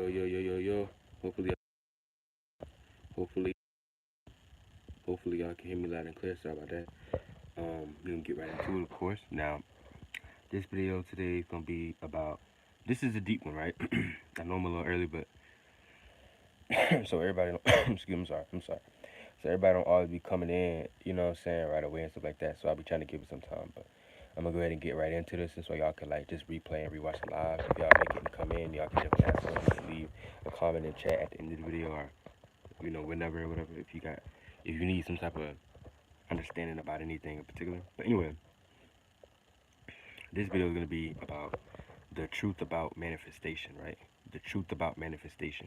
Yo, yo, yo, yo, yo. Hopefully, hopefully, hopefully y'all can hear me loud and clear. Sorry about that. We gonna get right into it, of course. Now, this video today is gonna be about. This is a deep one, right? I know I'm a little early, but so everybody don't. Excuse me. I'm sorry. So everybody don't always be coming in, you know what I'm saying, right away and stuff like that. So I'll be trying to give it some time, but I'm gonna go ahead and get right into this, and so y'all can like just replay and rewatch it live. If y'all make it and come in, y'all can definitely have fun. You can leave a comment in chat at the end of the video, or whenever or whatever. If you need some type of understanding about anything in particular. But anyway, this video is gonna be about the truth about manifestation, right? The truth about manifestation,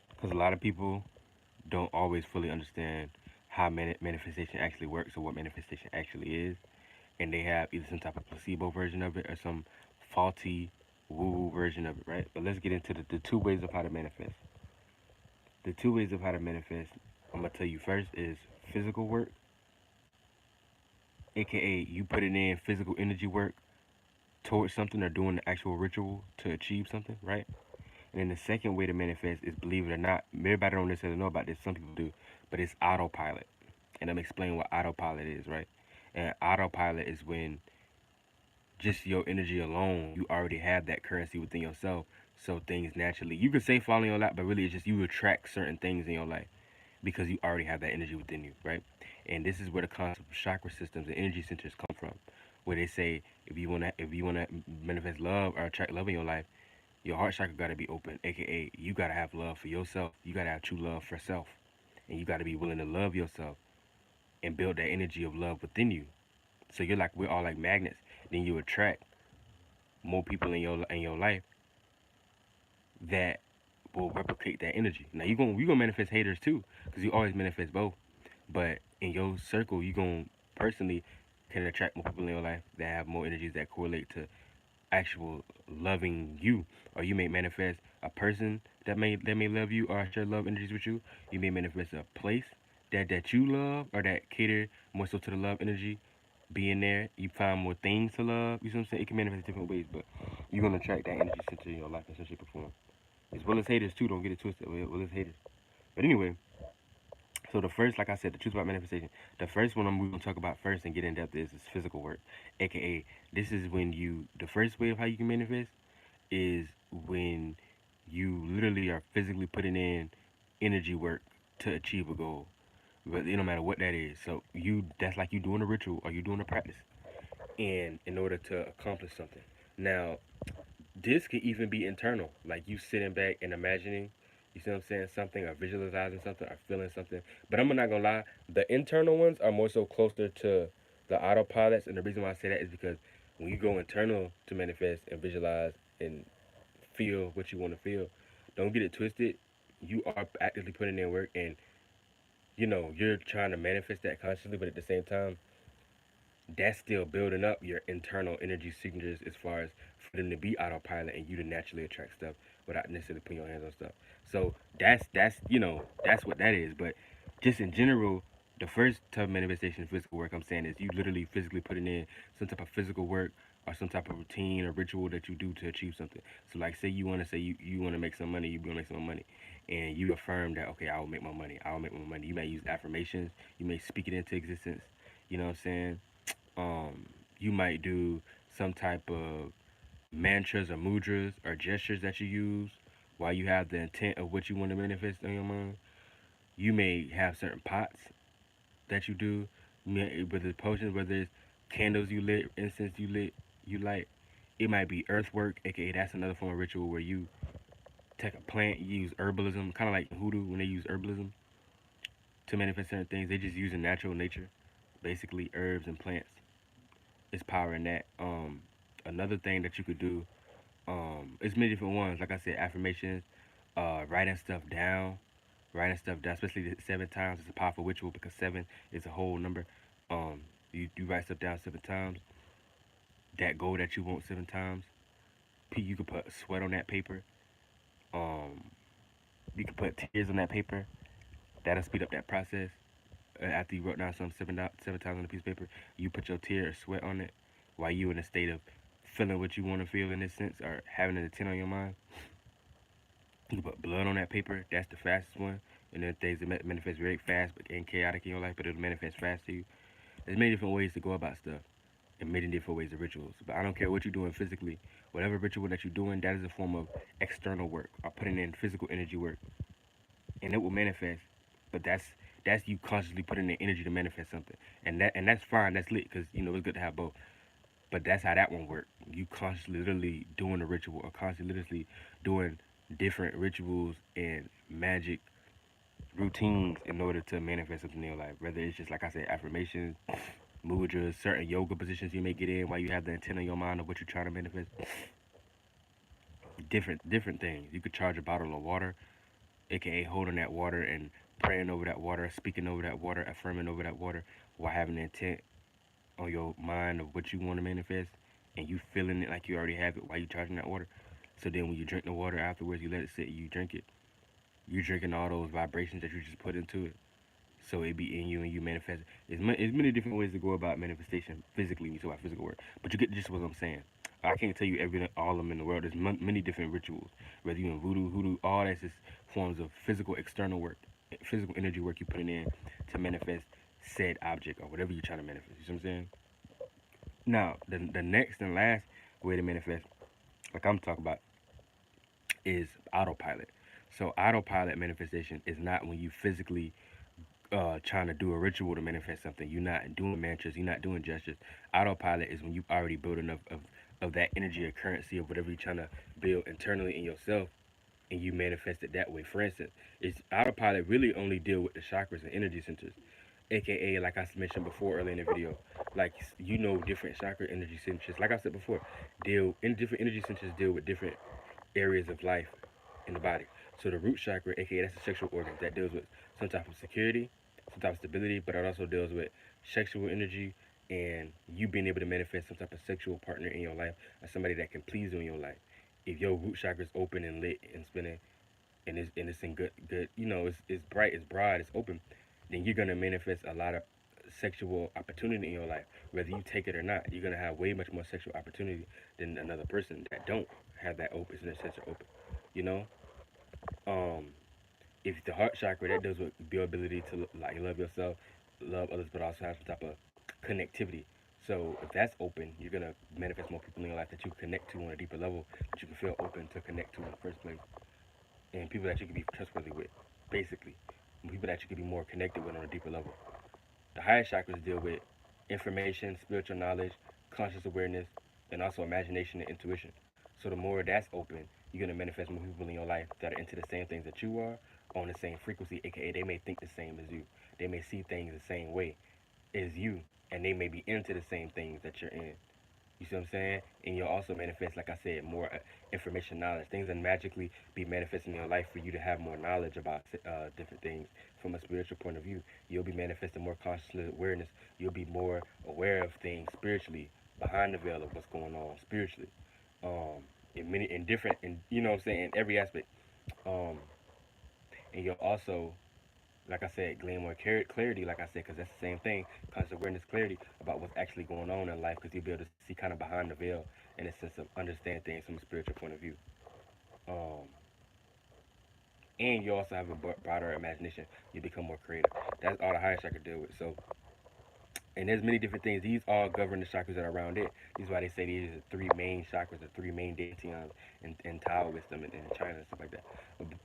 because a lot of people don't always fully understand how manifestation actually works or what manifestation actually is, and they have either some type of placebo version of it or some faulty woo-woo version of it, right? But let's get into the two ways of how to manifest. The two ways of how to manifest, I'm gonna tell you first, is physical work, aka you putting in physical energy work towards something or doing the actual ritual to achieve something, right? And then the second way to manifest is, believe it or not, everybody don't necessarily know about this, some people do, but it's autopilot. And I'm explaining what autopilot is, right? And autopilot is when just your energy alone, you already have that currency within yourself. So things naturally, you could say fall in your lap, but really it's just you attract certain things in your life because you already have that energy within you, right? And this is where the concept of chakra systems and energy centers come from, where they say if you wanna manifest love or attract love in your life, your heart chakra gotta be open, aka you gotta have love for yourself. You gotta have true love for self, and you gotta be willing to love yourself and build that energy of love within you. So we're all like magnets. Then you attract more people in your life that will replicate that energy. Now you gonna manifest haters too, because you always manifest both. But in your circle, you gonna personally can attract more people in your life that have more energies that correlate to actual loving you. Or you may manifest a person that may love you or share love energies with you. You may manifest a place that you love or that cater more so to the love energy. Being there, you find more things to love. You see what I'm saying? It can manifest different ways, but you're gonna attract that energy center in your life in some shape or form. As well as haters too. Don't get it twisted. Well as haters. But anyway, so the first, like I said, the truth about manifestation. The first one we're gonna talk about first and get in depth is physical work, aka this is when you. The first way of how you can manifest is when you literally are physically putting in energy work to achieve a goal, but no matter what that is. So that's like you doing a ritual or you doing a practice, and in order to accomplish something. Now, this could even be internal, like you sitting back and imagining, you see what I'm saying, something, or visualizing something, or feeling something. But I'm not gonna lie, the internal ones are more so closer to the autopilots, and the reason why I say that is because when you go internal to manifest and visualize and feel what you want to feel, don't get it twisted. You are actively putting in work, and you're trying to manifest that consciously, but at the same time, that's still building up your internal energy signatures as far as for them to be autopilot and you to naturally attract stuff without necessarily putting your hands on stuff. So that's what that is. But just in general, the first type of manifestation of physical work I'm saying is you literally physically putting in some type of physical work or some type of routine or ritual that you do to achieve something. So like say you want to say you want to make some money, you want to make some money, and you affirm that, okay, I will make my money, I will make my money. You may use affirmations, you may speak it into existence. You know what I'm saying? You might do some type of mantras or mudras or gestures that you use while you have the intent of what you want to manifest in your mind. You may have certain pots that you do, whether it's potions, whether it's candles you lit, incense you light. It might be earthwork, aka that's another form of ritual where you take a plant, you use herbalism, kind of like hoodoo when they use herbalism to manifest certain things. They just use in natural nature, basically herbs and plants. It's power in that. Another thing that you could do, it's many different ones. Like I said, affirmations, writing stuff down, especially the 7 times. It's a powerful ritual because seven is a whole number. You write stuff down 7 times. That goal that you want 7 times. You could put sweat on that paper. Um, you could put tears on that paper. That'll speed up that process. After you wrote down some 7 times on a piece of paper, you put your tear or sweat on it while you in a state of feeling what you want to feel in this sense or having an intent on your mind. You put blood on that paper. That's the fastest one. And then things that manifest very fast but and chaotic in your life, but it'll manifest fast to you. There's many different ways to go about stuff and many different ways of rituals. But I don't care what you're doing physically. Whatever ritual that you're doing, that is a form of external work or putting in physical energy work, and it will manifest. But that's you consciously putting in energy to manifest something, and that's fine. That's lit because it's good to have both. But that's how that one works. You constantly literally doing a ritual or constantly literally doing different rituals and magic routines in order to manifest something in your life. Whether it's just like I said, affirmations, mudras, certain yoga positions you may get in while you have the intent in your mind of what you're trying to manifest. Different things. You could charge a bottle of water, aka holding that water and praying over that water, speaking over that water, affirming over that water, while having the intent on your mind of what you want to manifest, and you feeling it like you already have it while you charging that water. So then when you drink the water afterwards, you let it sit, you drink it. You're drinking all those vibrations that you just put into it. So it be in you and you manifest it. It's many different ways to go about manifestation physically when you talk about physical work. But you get just what I'm saying. I can't tell you all of them in the world. There's many different rituals. Whether you in voodoo, hoodoo, all that's just forms of physical external work, physical energy work you're putting in to manifest said object or whatever you're trying to manifest. You see what I'm saying? Now, the next and last way to manifest, like I'm talking about, is autopilot. So autopilot manifestation is not when you physically trying to do a ritual to manifest something. You're not doing mantras. You're not doing gestures. Autopilot is when you already build enough of that energy or currency of whatever you're trying to build internally in yourself, and you manifest it that way. For instance, it's autopilot really only deal with the chakras and energy centers, aka like I mentioned before earlier in the video, like different chakra energy centers. Like I said before, deal in different energy centers deal with different areas of life in the body. So the root chakra, aka that's the sexual organ that deals with some type of security, some type of stability, but it also deals with sexual energy and you being able to manifest some type of sexual partner in your life or somebody that can please you in your life. If your root chakra is open and lit and spinning and it's in good it's bright, it's broad, it's open, then you're gonna manifest a lot of sexual opportunity in your life. Whether you take it or not, you're gonna have way much more sexual opportunity than another person that don't have that open, in a sense, are open. You know, um, if the heart chakra that does with your ability to like love yourself, love others, but also have some type of connectivity. So if that's open, you're gonna manifest more people in your life that you can connect to on a deeper level, that you can feel open to connect to in the first place, and people that you can be trustworthy with, basically, and people that you can be more connected with on a deeper level. The higher chakras deal with information, spiritual knowledge, conscious awareness, and also imagination and intuition. So the more that's open, you're gonna manifest more people in your life that are into the same things that you are, on the same frequency, aka they may think the same as you. They may see things the same way as you, and they may be into the same things that you're in. You see what I'm saying? And you'll also manifest, like I said, more information, knowledge. Things that magically be manifesting in your life for you to have more knowledge about different things from a spiritual point of view. You'll be manifesting more conscious awareness. You'll be more aware of things spiritually, behind the veil of what's going on spiritually. In different, in what I'm saying, in every aspect. Um, and you'll also, like I said, gain more clarity, like I said, because that's the same thing, conscious awareness, clarity about what's actually going on in life, because you'll be able to see kind of behind the veil in a sense of understand things from a spiritual point of view. Um, and you also have a broader imagination. You become more creative. That's all the higher chakra deal with. So, and there's many different things. These all govern the chakras that are around it. This is why they say these are three main chakras, the three main deities in Taoism and in China and stuff like that.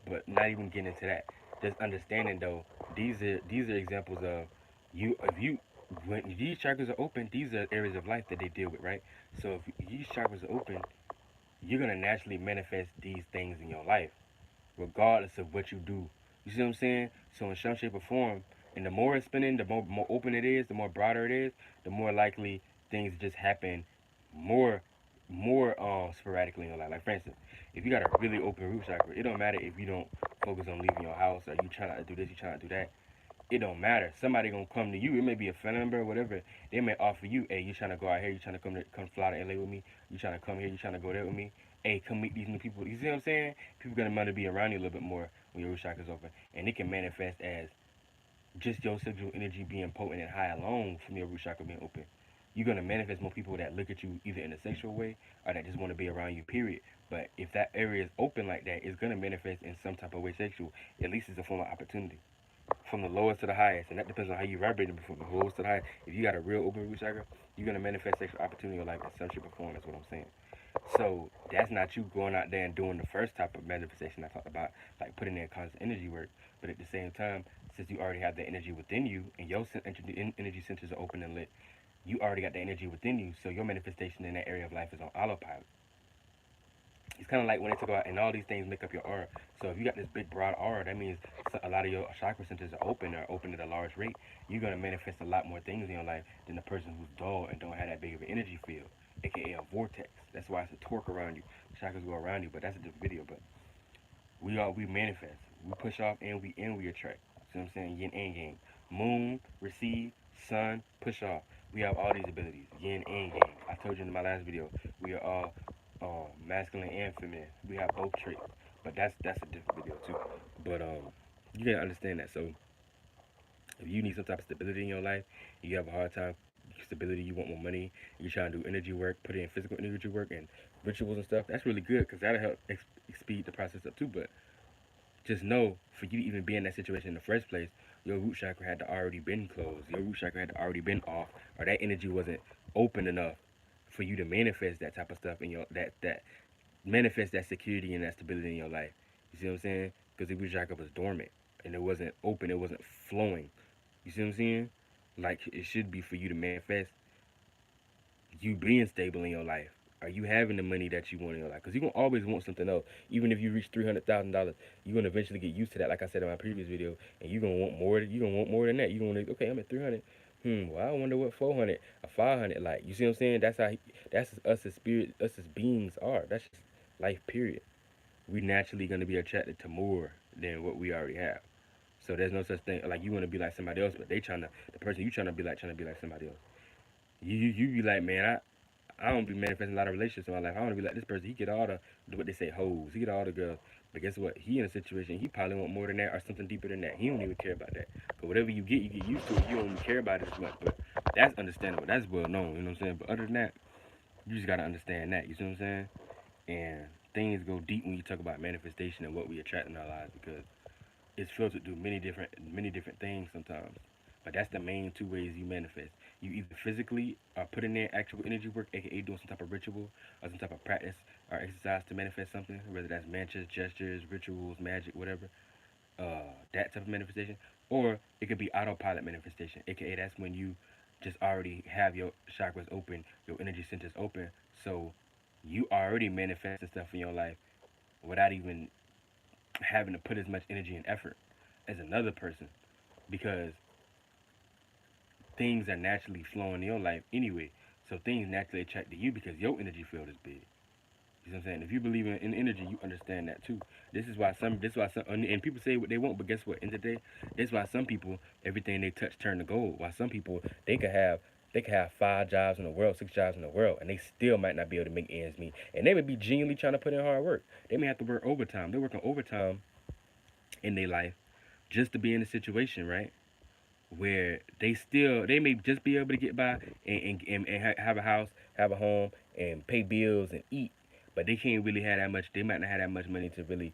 But not even getting into that. Just understanding though, these are examples of you if you when these chakras are open, these are areas of life that they deal with, right? So if these chakras are open, you're gonna naturally manifest these things in your life regardless of what you do. You see what I'm saying? So in some shape or form, and the more it's spinning, the more open it is, the more broader it is, the more likely things just happen more sporadically in your life. Like for instance, if you got a really open root chakra, it don't matter if you don't focus on leaving your house or you trying to do this, you trying to do that. It don't matter. Somebody gonna come to you. It may be a family member or whatever. They may offer you, hey, you trying to go out here? You trying to come fly to LA with me? You trying to come here? You trying to go there with me? Hey, come meet these new people. You see what I'm saying? People gonna want to be around you a little bit more when your root chakra is open, and it can manifest as just your sexual energy being potent and high alone from your root chakra being open. you're gonna manifest more people that look at you either in a sexual way or that just want to be around you. Period. But if that area is open like that, it's gonna manifest in some type of way sexual. At least it's a form of opportunity from the lowest to the highest, and that depends on how you vibrate from the lowest to the highest. If you got a real open root chakra, you're gonna manifest sexual opportunity in your life in some shape or form. That's what I'm saying. So that's not you going out there and doing the first type of manifestation I talked about, like putting in constant energy work. But at the same time, since you already have the energy within you and your energy centers are open and lit, you already got the energy within you. So your manifestation in that area of life is on autopilot. It's kind of like when they talk about, and all these things make up your aura. So if you got this big broad aura, that means a lot of your chakra centers are open at a large rate. You're gonna manifest a lot more things in your life than the person who's dull and don't have that big of an energy field, aka a vortex. That's why it's a torque around you. Chakras go around you, but that's a different video. But we manifest, we push off, and we attract. See what I'm saying? Yin and yang. Moon, receive, sun, push off. We have all these abilities, yin and yang. I told you in my last video, we are all masculine and feminine. We have both traits, but that's a different video too. But you gotta understand that. So if you need some type of stability in your life, you have a hard time stability, you want more money, you're trying to do energy work, put in physical energy work and rituals and stuff. That's really good because that'll help speed the process up too. But just know, for you to even be in that situation in the first place, your root chakra had to already been closed. Your root chakra had to already been off, or that energy wasn't open enough for you to manifest that type of stuff in your that manifest that security and that stability in your life. You see what I'm saying? Because the root chakra was dormant and it wasn't open, it wasn't flowing. You see what I'm saying? Like it should be for you to manifest you being stable in your life. Are you having the money that you want in your life? Because you're going to always want something else. Even if you reach $300,000, you're going to eventually get used to that, like I said in my previous video. And you're going to want more. You're going to want more than that. You're going to, okay, I'm at 300. Well, I wonder what 400 or 500 like. You see what I'm saying? That's us as spirit, us as beings are. That's just life, period. We naturally going to be attracted to more than what we already have. So there's no such thing like you want to be like somebody else, but the person you trying to be like somebody else. You be like, man, I don't be manifesting a lot of relationships in my life. I want to be like this person. He get all the what they say hoes. He get all the girls. But guess what? He in a situation. He probably want more than that or something deeper than that. He don't even care about that. But whatever you get used to it. You don't even care about it as much. But that's understandable. That's well known. You know what I'm saying? But other than that, you just gotta understand that. You see what I'm saying? And things go deep when you talk about manifestation and what we attract in our lives because it's filtered through many different things sometimes. But that's the main two ways you manifest. You either physically are putting in actual energy work, aka doing some type of ritual or some type of practice or exercise to manifest something, whether that's mantras, gestures, rituals, magic, whatever. That type of manifestation, or it could be autopilot manifestation, aka that's when you just already have your chakras open, your energy centers open, so you already manifesting stuff in your life without even having to put as much energy and effort as another person because things are naturally flowing in your life anyway. So things naturally attract to you because your energy field is big. You know what I'm saying? If you believe in energy, you understand that too. This is why some, and people say what they want, but guess what? In the day, this is why some people, everything they touch turn to gold. While some people, they could have 5 jobs in the world, 6 jobs in the world, and they still might not be able to make ends meet. And they may be genuinely trying to put in hard work. They may have to work overtime. They're working overtime in their life just to be in a situation, right? Where they may just be able to get by and have a house, have a home, and pay bills and eat, but they can't really have that much. They might not have that much money to really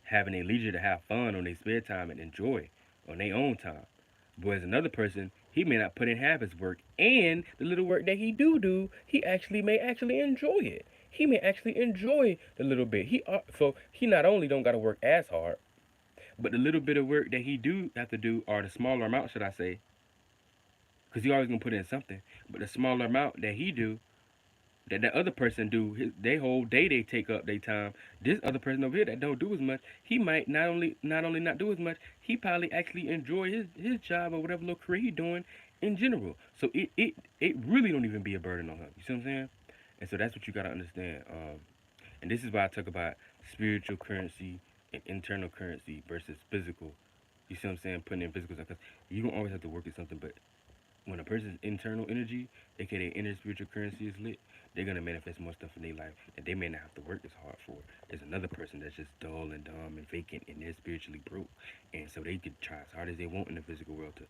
have any leisure to have fun on their spare time and enjoy on their own time. Whereas another person, he may not put in half his work, and the little work that he do, he actually may actually enjoy it. He may actually enjoy the little bit. So he not only don't got to work as hard, but the little bit of work that he do have to do, or the smaller amount, should I say, because he always gonna put in something. But the smaller amount that he do, that the other person do, they whole day they take up their time. This other person over here that don't do as much, he might not only not do as much, he probably actually enjoy his job or whatever little career he doing in general. So it really don't even be a burden on him. You see what I'm saying? And so that's what you gotta understand. And this is why I talk about spiritual currency and internal currency versus physical. You see what I'm saying? Putting in physical stuff. Because you don't always have to work at something, but when a person's internal energy, aka their inner spiritual currency, is lit, they're gonna manifest more stuff in their life, and they may not have to work as hard for it. There's another person that's just dull and dumb and vacant, and they're spiritually broke, and so they could try as hard as they want in the physical world to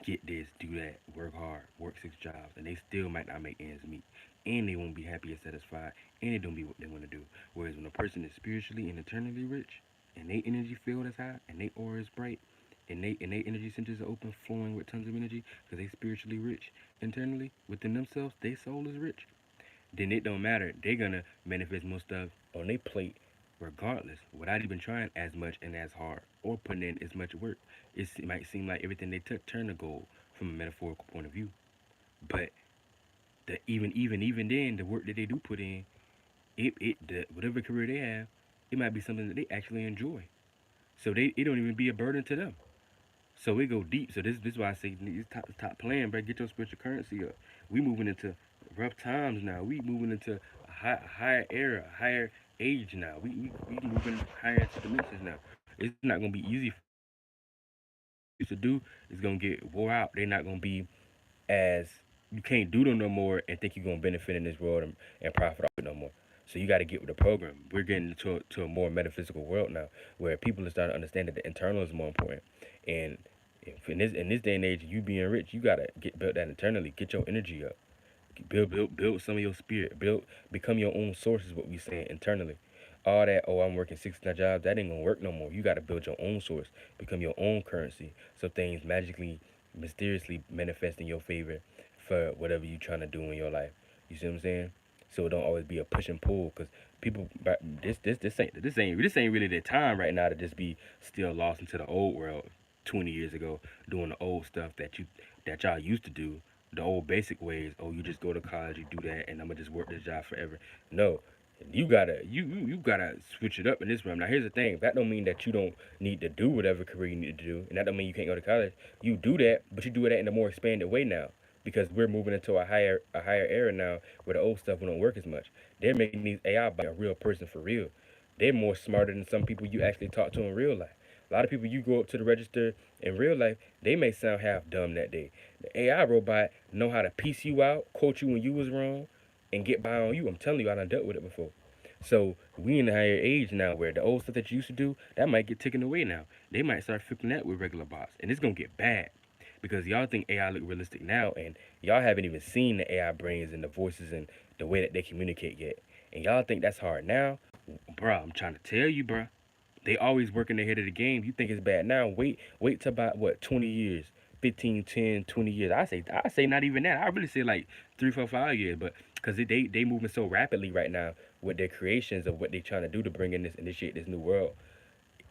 get this, do that, work hard, work 6 jobs, and they still might not make ends meet, and they won't be happy and satisfied, and they don't be what they want to do. Whereas when a person is spiritually and eternally rich, and their energy field is high, and their aura is bright, and they energy centers are open, flowing with tons of energy, because they spiritually rich internally within themselves, their soul is rich. Then it don't matter. They're gonna manifest more stuff on their plate regardless, without even trying as much and as hard or putting in as much work. It might seem like everything they took turned to gold from a metaphorical point of view. But even then, the work that they do put in, whatever career they have, it might be something that they actually enjoy. So it don't even be a burden to them. So we go deep. So this is why I say this top plan, bro. Get your spiritual currency up. We moving into rough times now. We moving into a higher era, a higher age now. We moving higher into dimensions now. It's not gonna be easy for you to do. It's gonna get wore out. They're not gonna be as you can't do them no more and think you're gonna benefit in this world and profit off it no more. So you got to get with the program. We're getting to a more metaphysical world now, where people are starting to understand that the internal is more important. And if in this day and age, you being rich, you gotta get built that internally. Get your energy up. Build some of your spirit. Become your own source is what we saying internally. All that, oh, I'm working 69 jobs, that ain't gonna work no more. You gotta build your own source, become your own currency, so things magically, mysteriously manifest in your favor for whatever you trying to do in your life. You see what I'm saying? So it don't always be a push and pull, cause people, this ain't really the time right now to just be still lost into the old world. 20 years ago, doing the old stuff that y'all used to do, the old basic ways. Oh, you just go to college, you do that, and I'm gonna just work this job forever. No, you gotta switch it up in this realm. Now here's the thing. That don't mean that you don't need to do whatever career you need to do, and that don't mean you can't go to college. You do that, but you do that in a more expanded way now. Because we're moving into a higher era now where the old stuff don't work as much. They're making these AI by a real person for real. They're more smarter than some people you actually talk to in real life. A lot of people you go up to the register in real life, they may sound half dumb that day. The AI robot know how to piece you out, quote you when you was wrong, and get by on you. I'm telling you, I done dealt with it before. So we in the higher age now where the old stuff that you used to do, that might get taken away now. They might start flipping that with regular bots. And it's gonna get bad. Because y'all think AI look realistic now and y'all haven't even seen the AI brains and the voices and the way that they communicate yet. And y'all think that's hard now? Bruh, I'm trying to tell you, bruh. They always working ahead of the game. You think it's bad now? Wait till about what 20 years, 15, 10, 20 years. I say not even that. I really say like 3, 4, 5 years. But because they moving so rapidly right now with their creations of what they trying to do to bring in this initiate this new world.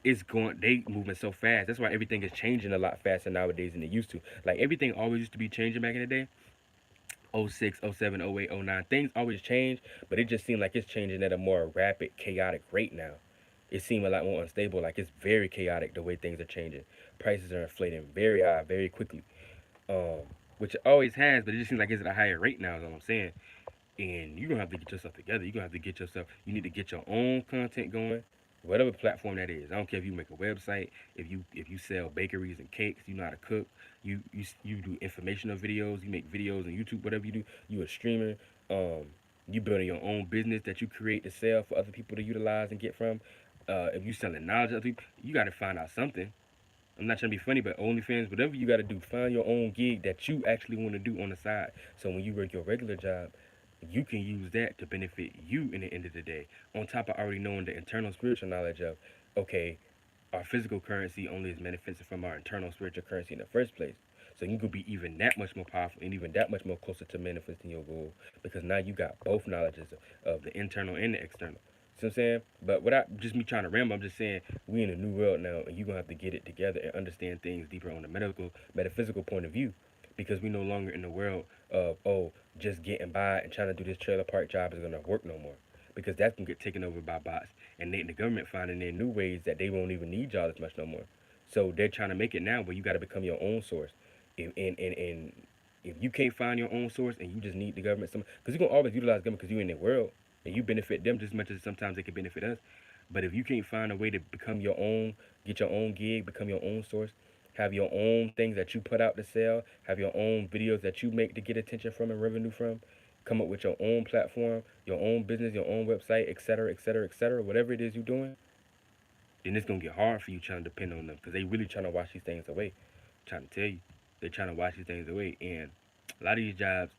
It's going they moving so fast. That's why everything is changing a lot faster nowadays than it used to. Like everything always used to be changing back in the day. Oh 06, oh 07, oh 08, oh 09. Things always change, but it just seems like it's changing at a more rapid, chaotic rate now. It seems a lot more unstable. Like it's very chaotic the way things are changing. Prices are inflating very high, very quickly. Um, which it always has, but it just seems like it's at a higher rate now. Is what I'm saying. And you're gonna have to get yourself together. You're gonna have to get yourself. You need to get your own content going, whatever platform that is. I don't care if you make a website, if you sell bakeries and cakes, you know how to cook. You do informational videos. You make videos on YouTube. Whatever you do, you a streamer. Um, you building your own business that you create to sell for other people to utilize and get from. If you selling knowledge to other people, you got to find out something. I'm not trying to be funny, but OnlyFans, whatever you got to do, find your own gig that you actually want to do on the side. So when you work your regular job, you can use that to benefit you in the end of the day. On top of already knowing the internal spiritual knowledge of, okay, our physical currency only is manifested from our internal spiritual currency in the first place. So you could be even that much more powerful and even that much more closer to manifesting your goal because now you got both knowledges of the internal and the external. See what I'm saying? But without just me trying to ramble, I'm just saying we in a new world now and you're gonna have to get it together and understand things deeper on the metaphysical point of view. Because we no longer in the world of just getting by and trying to do this trailer park job is gonna work no more. Because that's gonna get taken over by bots and the government finding their new ways that they won't even need y'all as much no more. So they're trying to make it now where you got to become your own source. And if you can't find your own source and you just need the government, some because you're gonna always utilize government because you're in their world and you benefit them just as much as sometimes they can benefit us. But if you can't find a way to become your own, get your own gig, become your own source, have your own things that you put out to sell, have your own videos that you make to get attention from and revenue from, come up with your own platform, your own business, your own website, etc., etc., etc., whatever it is you're doing, then it's gonna get hard for you trying to depend on them because they really trying to wash these things away. I'm trying to tell you. they're trying to wash these things away. And a lot of these jobs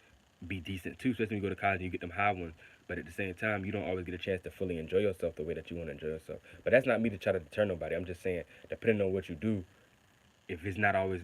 be decent too, especially when you go to college and you get them high ones. But at the same time, you don't always get a chance to fully enjoy yourself the way that you want to enjoy yourself. But that's not me to try to deter nobody. I'm just saying, depending on what you do, if it's not always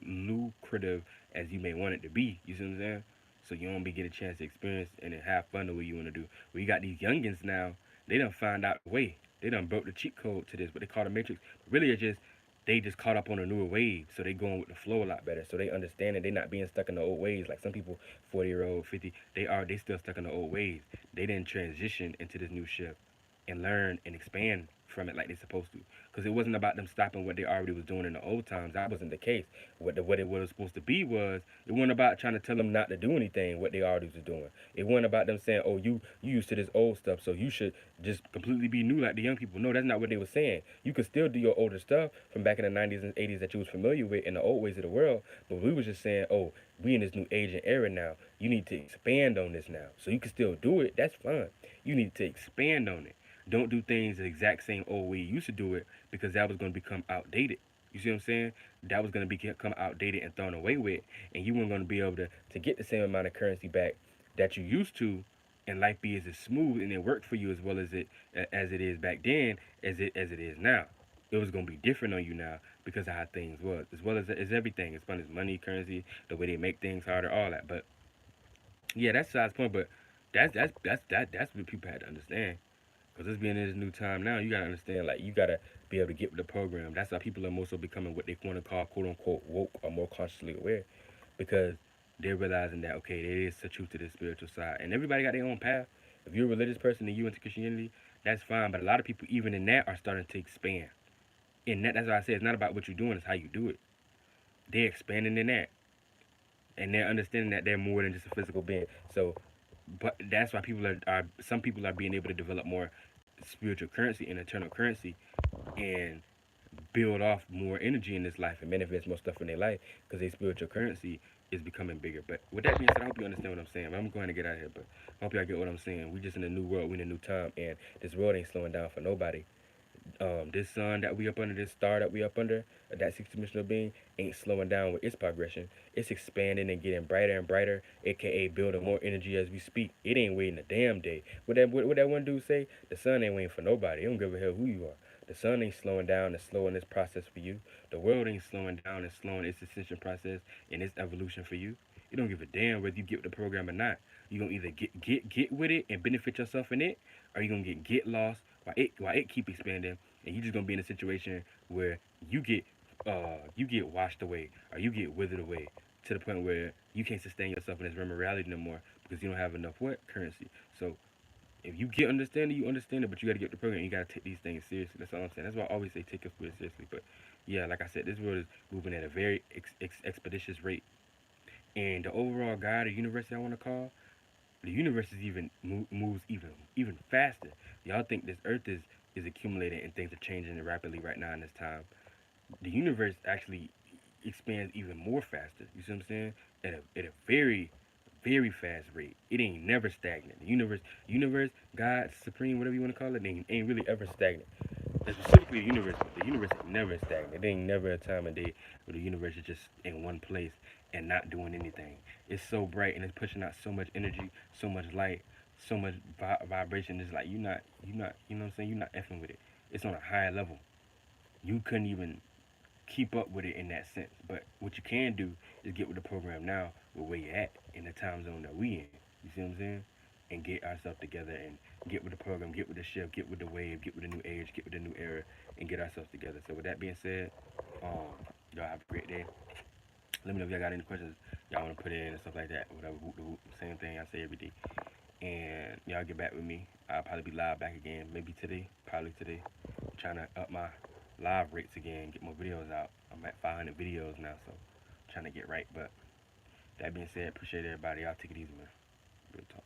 lucrative as you may want it to be, you see what I'm saying? So you don't be get a chance to experience and then have fun the way you want to do. Well, you got these youngins now. They done find out the way. They done broke the cheat code to this, what they call the matrix. But really, it's just they just caught up on a newer wave, so they going with the flow a lot better. So they understand that they not being stuck in the old ways. Like some people, 40-year-old, 50, they still stuck in the old ways. They didn't transition into this new shift and learn and expand from it like they're supposed to. Because it wasn't about them stopping what they already was doing in the old times. That wasn't the case. What it was supposed to be was it wasn't about trying to tell them not to do anything what they already was doing. It wasn't about them saying, "Oh, you used to this old stuff, so you should just completely be new like the young people." No, that's not what they were saying. You could still do your older stuff from back in the 90s and 80s that you was familiar with in the old ways of the world. But we was just saying, "Oh, we in this new age and era now. You need to expand on this now, so you can still do it. That's fine. You need to expand on it. Don't do things the exact same old way you used to do it because that was going to become outdated. You see what I'm saying? That was going to become outdated and thrown away with, and you weren't going to be able to get the same amount of currency back that you used to, and life be as smooth and it worked for you as well as it is back then as it is now. It was going to be different on you now because of how things was, as well as everything, as fun as money, currency, the way they make things harder, all that. But yeah, that's Side's point. But that's what people had to understand. Because it's being in this new time now, you gotta understand, like, you gotta be able to get with the program. That's how people are more so becoming what they want to call, quote unquote, woke or more consciously aware. Because they're realizing that, okay, there is the truth to this spiritual side. And everybody got their own path. If you're a religious person and you into Christianity, that's fine. But a lot of people, even in that, are starting to expand. And that's why I say it's not about what you're doing, it's how you do it. They're expanding in that. And they're understanding that they're more than just a physical being. So, but that's why some people are being able to develop more spiritual currency and eternal currency and build off more energy in this life and manifest more stuff in their life because their spiritual currency is becoming bigger. But with that being said, I hope you understand what I'm saying. I'm going to get out of here, but I hope y'all get what I'm saying. We just in a new world, we in a new time, and this world ain't slowing down for nobody. This sun that we up under, this star that we up under, that sixth dimensional being, ain't slowing down with its progression. It's expanding and getting brighter and brighter, aka building more energy as we speak. It ain't waiting a damn day. What that one dude say? The sun ain't waiting for nobody. It don't give a hell who you are. The sun ain't slowing down and slowing this process for you. The world ain't slowing down and slowing its ascension process and its evolution for you. You don't give a damn whether you get with the program or not. You gonna either get with it and benefit yourself in it, or you gonna get lost while it keep expanding, and you just gonna be in a situation where you get washed away or you get withered away to the point where you can't sustain yourself in this realm of reality no more because you don't have enough what currency. So if you get understanding, you understand it, but you gotta get the program. You gotta take these things seriously. That's all I'm saying. That's why I always say take your spirit seriously. But yeah, like I said, this world is moving at a very expeditious rate, and the overall guide or universe I want to call the universe is moves even faster. Y'all think this Earth is accumulating and things are changing rapidly right now in this time. The universe actually expands even more faster. You see what I'm saying? At a very fast rate. It ain't never stagnant. The universe, God, Supreme, whatever you want to call it, ain't really ever stagnant. And specifically the universe, but the universe ain't never stagnant. There ain't never a time of day where the universe is just in one place and not doing anything. It's so bright and it's pushing out so much energy, so much light, so much vibration. It's like you not, you know what I'm saying? You're not effing with it. It's on a higher level. You couldn't even keep up with it in that sense. But what you can do is get with the program now with where you're at in the time zone that we in. You see what I'm saying? And get ourselves together and get with the program, get with the shift, get with the wave, get with the new age, get with the new era, and get ourselves together. So with that being said, y'all have a great day. Let me know if y'all got any questions y'all want to put in and stuff like that. Whatever, same thing I say every day. And y'all get back with me. I'll probably be live back again, maybe today, probably today. I'm trying to up my live rates again, get more videos out. I'm at 500 videos now, so I'm trying to get right. But that being said, appreciate everybody. Y'all take it easy, man. Real talk.